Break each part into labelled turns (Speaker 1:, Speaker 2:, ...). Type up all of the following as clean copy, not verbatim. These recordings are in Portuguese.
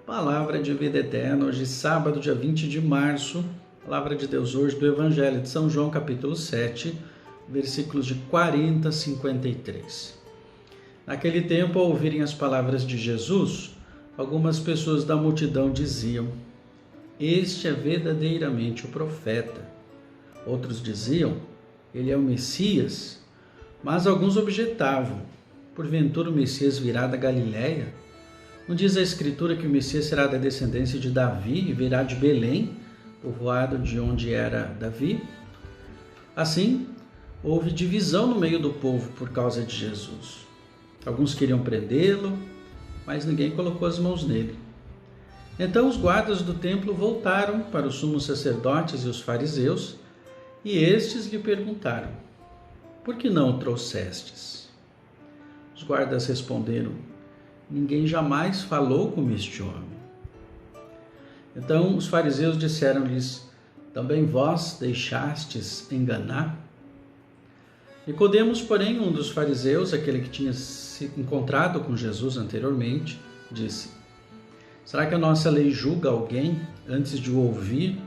Speaker 1: Palavra de vida eterna, hoje sábado, dia 20 de março, Palavra de Deus hoje do Evangelho de São João, capítulo 7, versículos de 40 a 53. Naquele tempo, ao ouvirem as palavras de Jesus, algumas pessoas da multidão diziam: "Este é verdadeiramente o profeta." Outros diziam: "Ele é o Messias." Mas alguns objetavam: "Porventura o Messias virá da Galiléia? Não diz a Escritura que o Messias será da descendência de Davi e virá de Belém, povoado de onde era Davi?" Assim, houve divisão no meio do povo por causa de Jesus. Alguns queriam prendê-lo, mas ninguém colocou as mãos nele. Então os guardas do templo voltaram para os sumos sacerdotes e os fariseus, e estes lhe perguntaram: "Por que não o trouxestes?" Os guardas responderam: "Ninguém jamais falou como este homem." Então os fariseus disseram-lhes: "Também vós deixastes enganar?" Nicodemos, porém, um dos fariseus, aquele que tinha se encontrado com Jesus anteriormente, disse: "Será que a nossa lei julga alguém antes de o ouvir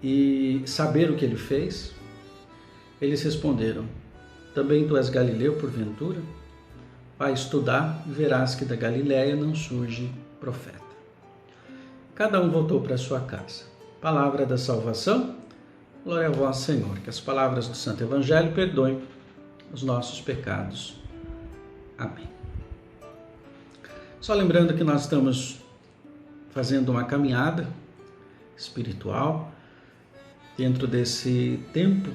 Speaker 1: e saber o que ele fez?" Eles responderam: "Também tu és galileu, porventura? Vai estudar e verás que da Galiléia não surge profeta." Cada um voltou para sua casa. Palavra da salvação. Glória a vós, Senhor. Que as palavras do Santo Evangelho perdoem os nossos pecados. Amém. Só lembrando que nós estamos fazendo uma caminhada espiritual dentro desse tempo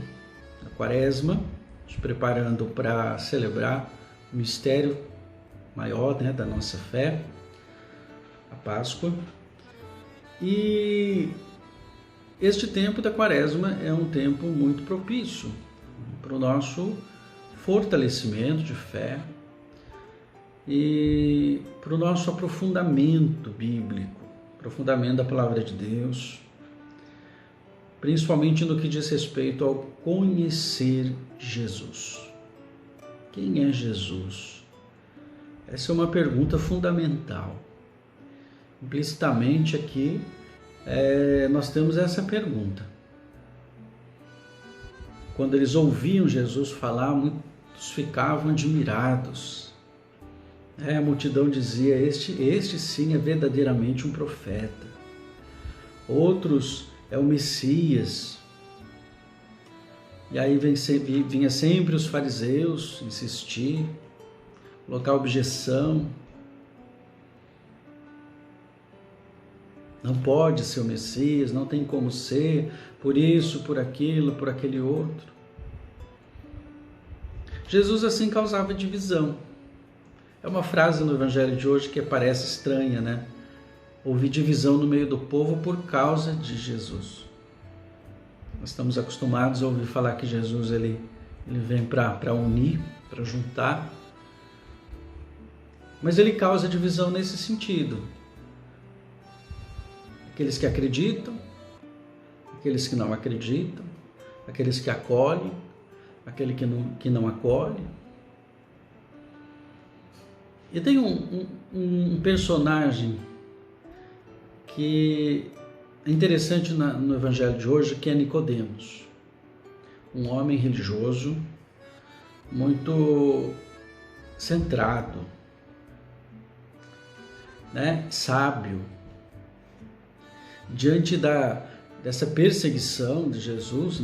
Speaker 1: da Quaresma, nos preparando para celebrar o mistério maior, da nossa fé, a Páscoa. E este tempo da Quaresma é um tempo muito propício para o nosso fortalecimento de fé e para o nosso aprofundamento bíblico, aprofundamento da Palavra de Deus, principalmente no que diz respeito ao conhecer Jesus. Quem é Jesus? Essa é uma pergunta fundamental. Implicitamente aqui, nós temos essa pergunta. Quando eles ouviam Jesus falar, muitos ficavam admirados. A multidão dizia: este sim é verdadeiramente um profeta. Outros: é o Messias. E aí vinha sempre os fariseus insistir, colocar objeção. Não pode ser o Messias, não tem como ser, por isso, por aquilo, por aquele outro. Jesus assim causava divisão. É uma frase no Evangelho de hoje que parece estranha, Houve divisão no meio do povo por causa de Jesus. Nós estamos acostumados a ouvir falar que Jesus ele vem para unir, para juntar. Mas ele causa divisão nesse sentido. Aqueles que acreditam, aqueles que não acreditam, aqueles que acolhem, aquele que não acolhe. E tem um personagem que é interessante no Evangelho de hoje, que é Nicodemos. Um homem religioso, muito centrado, sábio. Diante dessa perseguição de Jesus,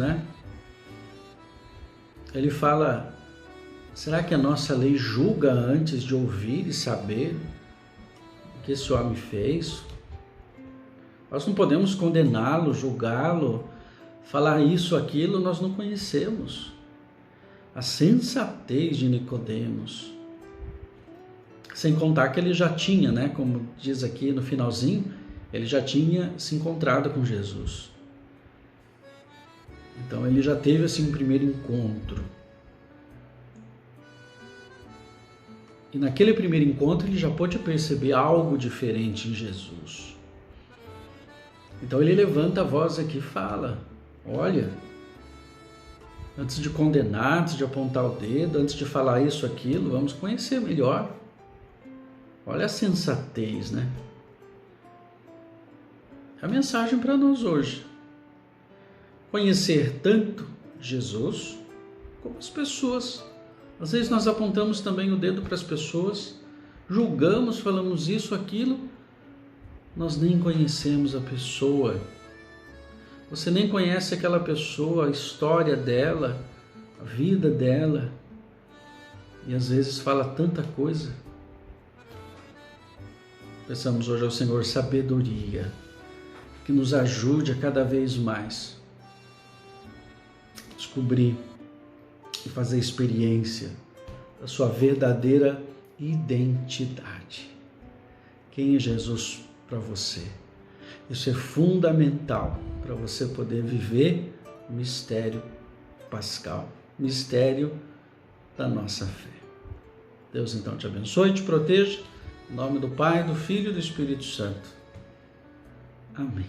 Speaker 1: ele fala: será que a nossa lei julga antes de ouvir e saber o que esse homem fez? Nós não podemos condená-lo, julgá-lo, falar isso, aquilo, nós não conhecemos. A sensatez de Nicodemos. Sem contar que ele já tinha, como diz aqui no finalzinho, ele já tinha se encontrado com Jesus. Então ele já teve um primeiro encontro. E naquele primeiro encontro ele já pôde perceber algo diferente em Jesus. Então ele levanta a voz aqui e fala: olha, antes de condenar, antes de apontar o dedo, antes de falar isso, aquilo, vamos conhecer melhor. Olha a sensatez, A mensagem para nós hoje: conhecer tanto Jesus como as pessoas. Às vezes nós apontamos também o dedo para as pessoas, julgamos, falamos isso, aquilo, nós nem conhecemos a pessoa. Você nem conhece aquela pessoa, a história dela, a vida dela, e às vezes fala tanta coisa. Peçamos hoje ao Senhor sabedoria, que nos ajude a cada vez mais descobrir e fazer experiência da sua verdadeira identidade. Quem é Jesus para você? Isso é fundamental para você poder viver o mistério pascal, mistério da nossa fé. Deus então te abençoe e te proteja. Em nome do Pai, do Filho e do Espírito Santo. Amém.